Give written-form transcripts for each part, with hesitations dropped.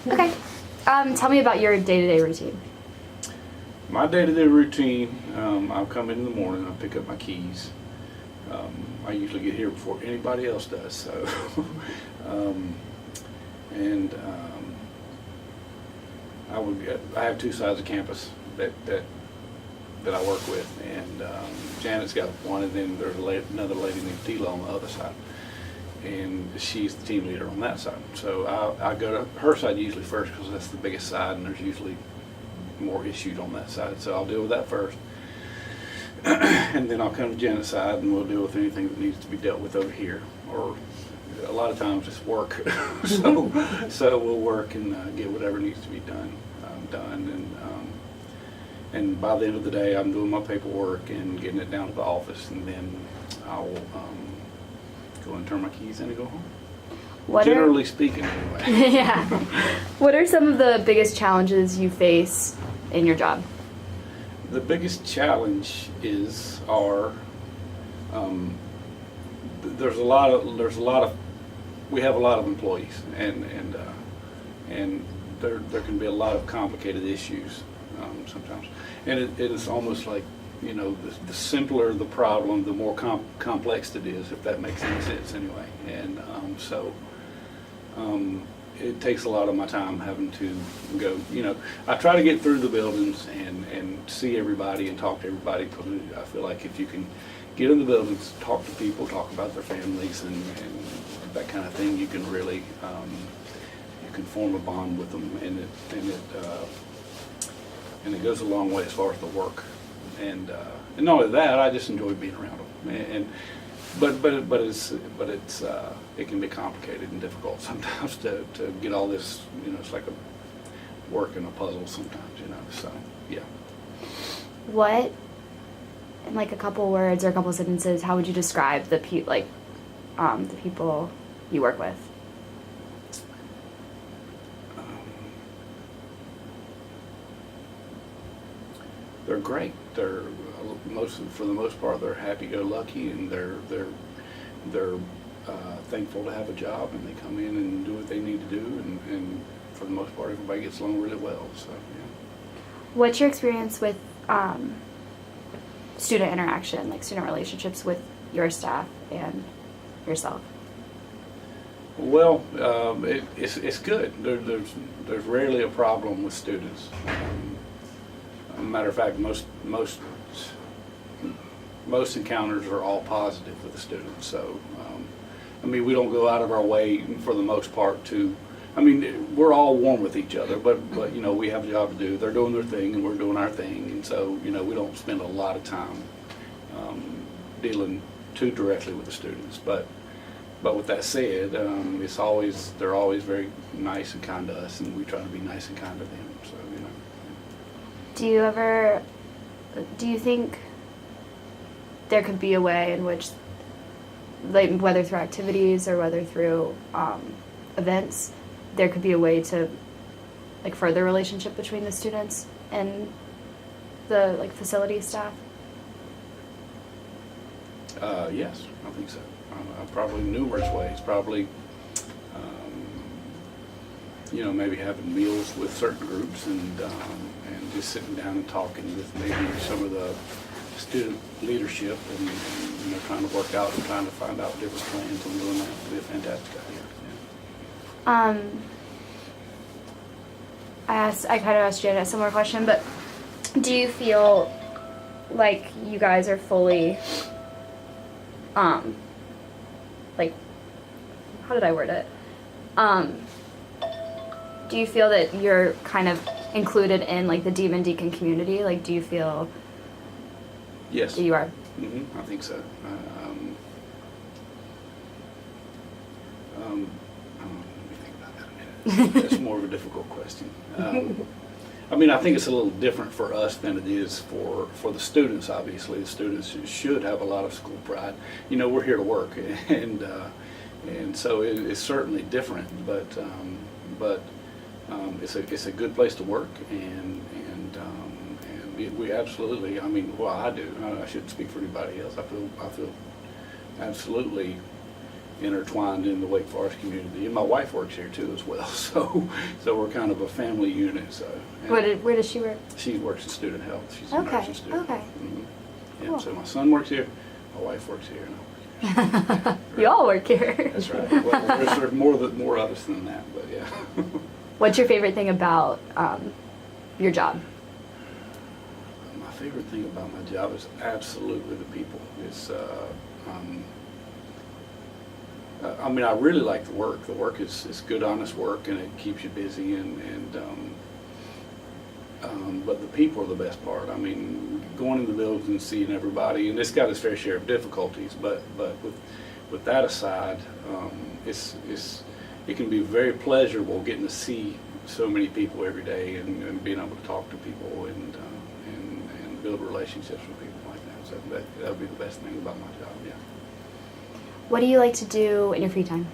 Okay. Tell me about your day-to-day routine. My day-to-day routine, I'll come in the morning, I'll pick up my keys. I usually get here before anybody else does, so. and I have two sides of campus that I work with, and Janet's got one, and then there's another lady named Tila on the other side, and she's the team leader on that side. So I go to her side usually first because that's the biggest side, and there's usually more issues on that side. So I'll deal with that first, and then I'll come to Janet's side, and we'll deal with anything that needs to be dealt with over here, or a lot of times it's work. so we'll work and get whatever needs to be done, and by the end of the day, I'm doing my paperwork and getting it down to the office, and then I'll go and turn my keys in and go home. Generally speaking, anyway. Yeah. What are some of the biggest challenges you face in your job? The biggest challenge there's a lot of we have a lot of employees, and there can be a lot of complicated issues sometimes, and it's almost like, you know, the simpler the problem, the more complex it is, if that makes any sense anyway. And it takes a lot of my time having to go, you know, I try to get through the buildings and see everybody and talk to everybody, because I feel like if you can get in the buildings, talk to people, talk about their families and that kind of thing, you can really, you can form a bond with them, and it goes a long way as far as the work. And not only that, I just enjoy being around them. But it can be complicated and difficult sometimes to get all this. You know, it's like a work and a puzzle sometimes. You know, so yeah. What, in like a couple words or a couple sentences, how would you describe the people you work with? They're great. They're for the most part, they're happy-go-lucky, and they're thankful to have a job, and they come in and do what they need to do, and for the most part, everybody gets along really well. So yeah. What's your experience with student interaction, like student relationships with your staff and yourself? Well, it's good. There's rarely a problem with students. Matter of fact, most encounters are all positive with the students. So, I mean, we don't go out of our way for the most part to. I mean, we're all warm with each other, but you know, we have a job to do. They're doing their thing, and we're doing our thing, and so, you know, we don't spend a lot of time dealing too directly with the students. But with that said, they're always very nice and kind to us, and we try to be nice and kind to them. So, you know. Do you think there could be a way in which, like, whether through activities or whether through events, there could be a way to, like, further relationship between the students and the, like, facility staff? Yes, I think so. Probably numerous ways. Probably, you know, maybe having meals with certain groups, and just sitting down and talking with maybe some of the student leadership, and you know, trying to work out and trying to find out different plans on doing that would be a fantastic idea. Yeah. I kind of asked Janet a similar question, but do you feel like you guys are fully, like, how did I word it? Do you feel that you're kind of included in, like, the Demon Deacon community? Like, do you feel? Yes. That you are? Mm-hmm, I think so. Let me think about that a minute. That's more of a difficult question. I mean, I think it's a little different for us than it is for the students. Obviously, the students should have a lot of school pride. You know, we're here to work, and so it's certainly different. But it's a good place to work, and we absolutely. I mean, well, I do. I shouldn't speak for anybody else. I feel absolutely intertwined in the Wake Forest community. And my wife works here too as well, so we're kind of a family unit. So and Where does she work? she works in student health. She's a Okay, nursing student. okay. Mhm. Yeah, Cool. so my son works here, my wife works here, and I work here. We all work here. That's right. Well, there's more of us than that, but yeah. What's your favorite thing about your job? My favorite thing about my job is absolutely the people. It's, I mean, I really like the work. The work is good, honest work, and it keeps you busy. But the people are the best part. I mean, going in the buildings and seeing everybody, and it's got its fair share of difficulties. But with that aside, it can be very pleasurable getting to see so many people every day and being able to talk to people and build relationships with people like that. So that would be the best thing about my job, yeah. What do you like to do in your free time?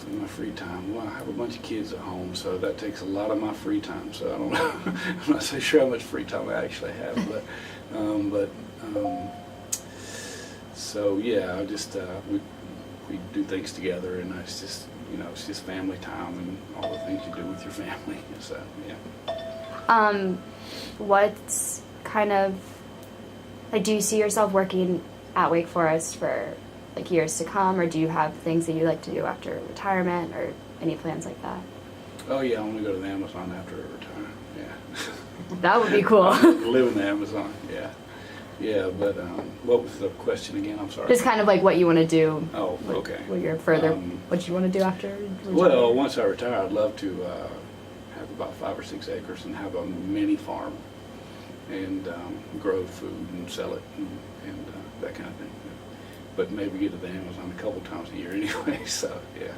In my free time, well, I have a bunch of kids at home, so that takes a lot of my free time. So I don't know, I'm not so sure how much free time I actually have, so yeah, I just we do things together, and it's just it's just family time and all the things you do with your family. So yeah. What's kind of like, do you see yourself working at Wake Forest for like years to come, or do you have things that you like to do after retirement, or any plans like that? Oh yeah, I want to go to the Amazon after I retire. Yeah. That would be cool. Live in the Amazon. Yeah. Yeah, but what was the question again? I'm sorry. Just kind of like what you want to do. Oh, okay. What you're further, what you want to do after retirement. Well, once I retire, I'd love to have about 5 or 6 acres and have a mini farm and grow food and sell it and that kind of thing. But maybe get to the Amazon a couple times a year anyway, so yeah.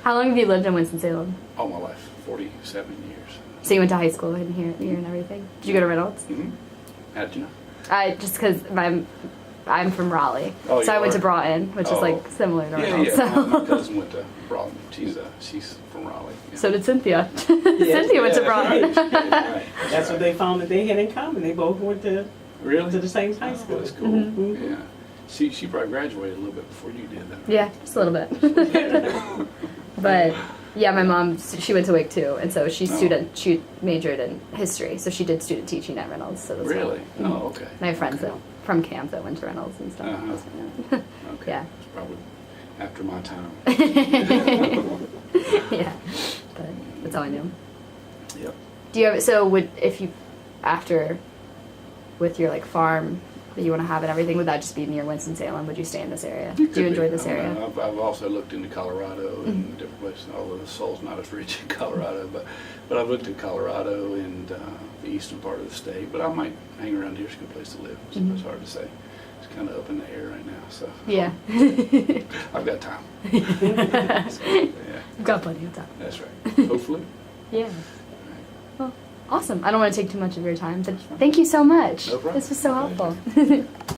How long have you lived in Winston-Salem? All my life, 47 years. So you went to high school in here and everything? Did you go to Reynolds? Mm-hmm. How did you know? Just because I'm from Raleigh, Oh, so you I went are? to Broughton, which is Oh. like similar to Yeah, Reynolds. yeah. So. My cousin went to Broughton. She's from Raleigh. Yeah. So did Cynthia. Cynthia went to Yeah, Broughton. that's right. Yeah, right. That's what they found that they had in common. They both went to Really? the same high Oh, school. that's cool. Mhm. Yeah. She probably graduated a little bit before you did that. Yeah, just a little bit. But yeah, my mom, she went to Wake too, and so she majored in history, so she did student teaching at Reynolds. So that's Really? why. Oh, okay. And I have friends Okay. from camp that went to Reynolds and stuff. Uh-huh. So, Okay. Yeah. It's probably after my time. yeah, but that's all I knew. Yep. Do you ever, if you, after, with your like farm that you want to have and everything, would that just be near Winston-Salem? Would you stay in this area? Do Could you enjoy be. this I mean, area? I've also looked into Colorado and Mm-hmm. different places, although the soil's not as rich in Colorado, but I've looked at Colorado and the eastern part of the state, but I might hang around here. It's a good place to live. So Mhm. It's hard to say. It's kind of up in the air right now, so Yeah. I've got time. So, yeah, You've got plenty of time. that's right. Hopefully. Yeah. Well, awesome. I don't want to take too much of your time, but thank you so much. No problem. This was so helpful.